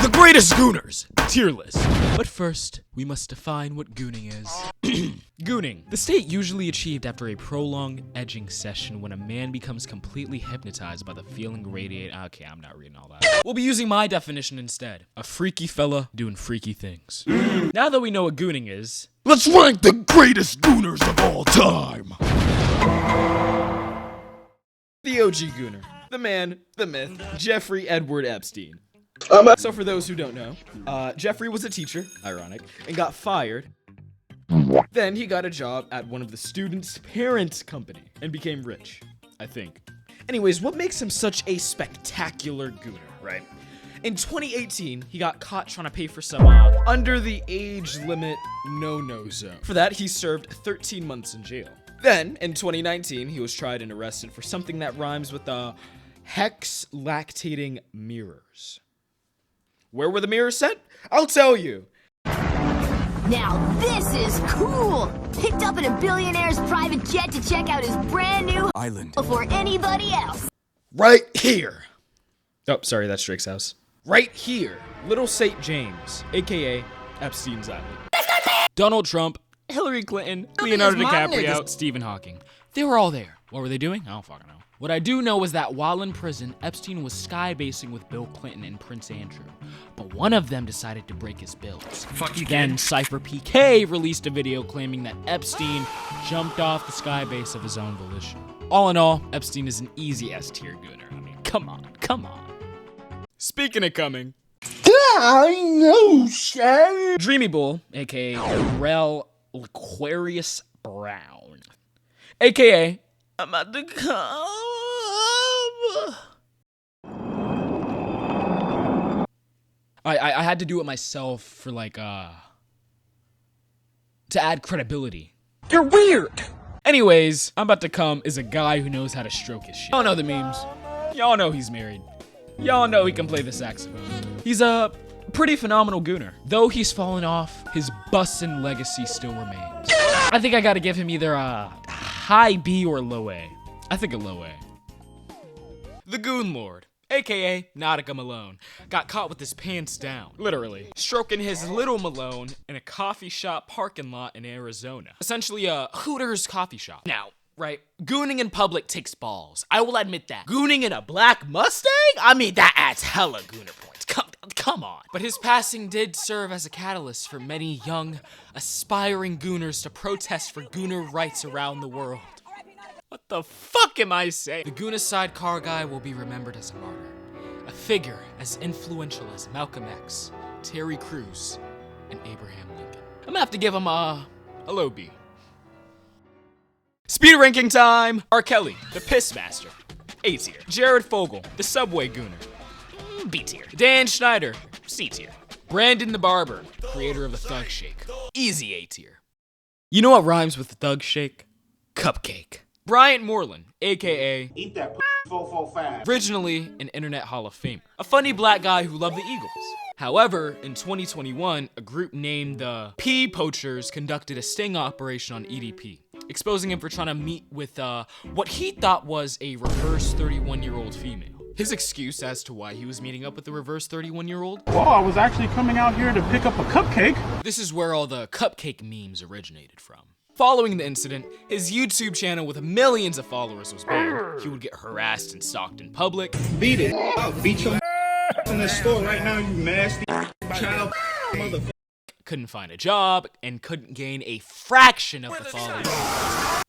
The greatest Gooners, tier list. But first, we must define what gooning is. Gooning, the state usually achieved after a prolonged edging session when a man becomes completely hypnotized by the feeling radiated. Okay, I'm not reading all that. We'll be using my definition instead. A freaky fella doing freaky things. Now that we know what gooning is, let's rank the greatest Gooners of all time. The OG Gooner, the man, the myth, Jeffrey Edward Epstein. So for those who don't know, Jeffrey was a teacher, ironic, and got fired. Then he got a job at one of the students' parents' company and became rich, I think. Anyways, what makes him such a spectacular Gooner, right? In 2018, he got caught trying to pay for some under the age limit no-no zone. For that, he served 13 months in jail. Then, in 2019, he was tried and arrested for something that rhymes with hex lactating mirrors. Where were the mirrors sent? I'll tell you. Now this is cool! Picked up in a billionaire's private jet to check out his brand new island before anybody else. Right here. Oh, sorry, that's Drake's house. Right here, Little St. James, aka Epstein's Island. Donald Trump, Hillary Clinton, Leonardo DiCaprio, Stephen Hawking. They were all there. What were they doing? I don't fucking know. What I do know is that while in prison, Epstein was skybasing with Bill Clinton and Prince Andrew. But one of them decided to break his bills. Fuck you, Then kid. Cypher PK released a video claiming that Epstein jumped off the skybase of his own volition. All in all, Epstein is an easy S-tier Gooner. I mean, come on. Speaking of coming. I know, Shay. Dreamy Bull, aka Rel Aquarius Brown, aka I'm at the come. I had to do it myself for to add credibility. You're weird. Anyways, I'm about to come is a guy who knows how to stroke his shit. Y'all know the memes. Y'all know he's married. Y'all know he can play the saxophone. He's a pretty phenomenal Gooner. Though he's fallen off, his bussin' legacy still remains. I think I gotta give him either a high B or low A. I think a low A. The Goon Lord, aka Nautica Malone, got caught with his pants down, literally, stroking his little Malone in a coffee shop parking lot in Arizona. Essentially a Hooters coffee shop. Now, right, gooning in public takes balls. I will admit that. Gooning in a black Mustang? I mean, that adds hella Gooner points. Come on. But his passing did serve as a catalyst for many young, aspiring Gooners to protest for Gooner rights around the world. What the fuck am I saying? The Gooner sidecar guy will be remembered as a martyr. A figure as influential as Malcolm X, Terry Crews, and Abraham Lincoln. I'm gonna have to give him a low B. Speed ranking time! R. Kelly, the Piss Master, A tier. Jared Fogle, the Subway Gooner, B tier. Dan Schneider, C tier. Brandon the Barber, creator of the Thug Shake, easy A tier. You know what rhymes with Thug Shake? Cupcake. Bryant Moreland, aka Eat that 445. Originally an Internet Hall of Famer, a funny black guy who loved the Eagles. However, in 2021, a group named the P Poachers conducted a sting operation on EDP, exposing him for trying to meet with what he thought was a reverse 31-year-old female. His excuse as to why he was meeting up with the reverse 31-year-old? Well, I was actually coming out here to pick up a cupcake. This is where all the cupcake memes originated from. Following the incident, his YouTube channel with millions of followers was banned. He would get harassed and stalked in public. Beat it. I'll beat your in the store right now, you nasty child motherfucker. Couldn't find a job, and couldn't gain a fraction of the followers.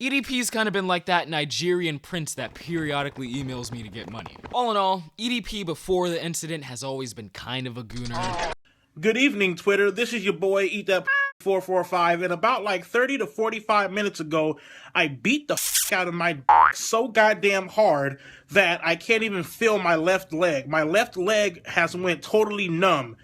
EDP's kind of been like that Nigerian prince that periodically emails me to get money. All in all, EDP before the incident has always been kind of a Gooner. Good evening, Twitter. This is your boy, Eat That 445, and about like 30 to 45 minutes ago, I beat the out of my so goddamn hard that I can't even feel my left leg. My left leg has went totally numb,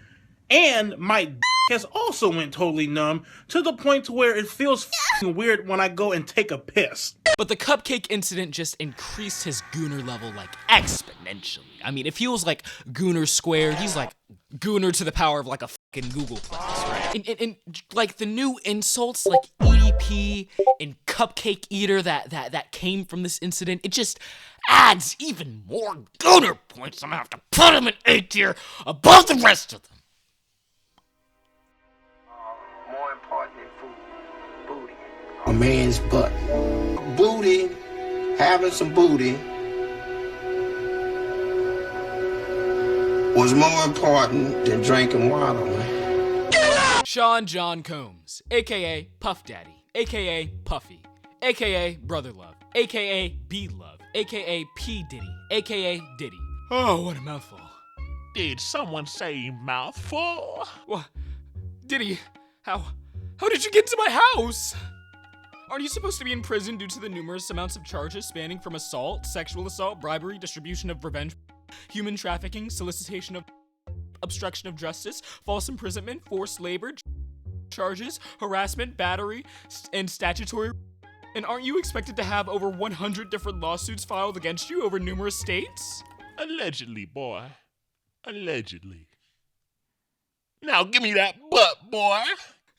and my has also went totally numb to the point to where it feels weird when I go and take a piss. But the cupcake incident just increased his Gooner level like exponentially. I mean, if he was like Gooner squared, he's like Gooner to the power of like a fucking Google Plus, right? And like the new insults like EDP and Cupcake Eater that came from this incident, it just adds even more Gooner points. I'm gonna have to put him in A tier above the rest of them. a man's butt. Booty, having some booty, was more important than drinking water, man. Sean John Combs, aka Puff Daddy, aka Puffy, aka Brother Love, aka B Love, aka P Diddy, aka Diddy. Oh, what a mouthful. Did someone say mouthful? What? Diddy, how did you get into my house? Aren't you supposed to be in prison due to the numerous amounts of charges spanning from assault, sexual assault, bribery, distribution of revenge, human trafficking, solicitation of obstruction of justice, false imprisonment, forced labor, charges, harassment, battery, and statutory? And aren't you expected to have over 100 different lawsuits filed against you over numerous states? Allegedly, boy. Allegedly. Now give me that butt, boy.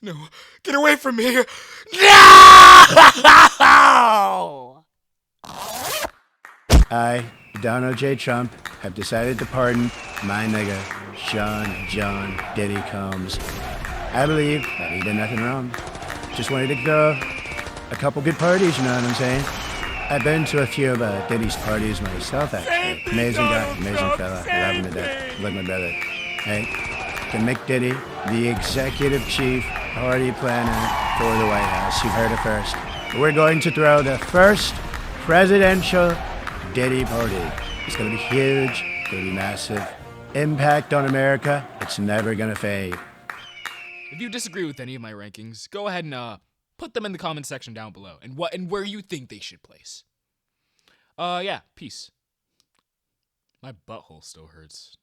No, get away from me! No! I, Donald J. Trump, have decided to pardon my nigga, Sean John Diddy Combs. I believe that he did nothing wrong. Just wanted to throw a couple good parties, you know what I'm saying? I've been to a few of Diddy's parties myself, actually. Amazing guy, amazing fella. I love him to death. Like my brother. Hey, can make Diddy the executive chief party planner for the White House. You've heard it first. We're going to throw the first presidential Diddy party. It's going to be huge. It's going to be massive. Impact on America. It's never going to fade. If you disagree with any of my rankings, go ahead and put them in the comment section down below and where you think they should place. Yeah, peace. My butthole still hurts.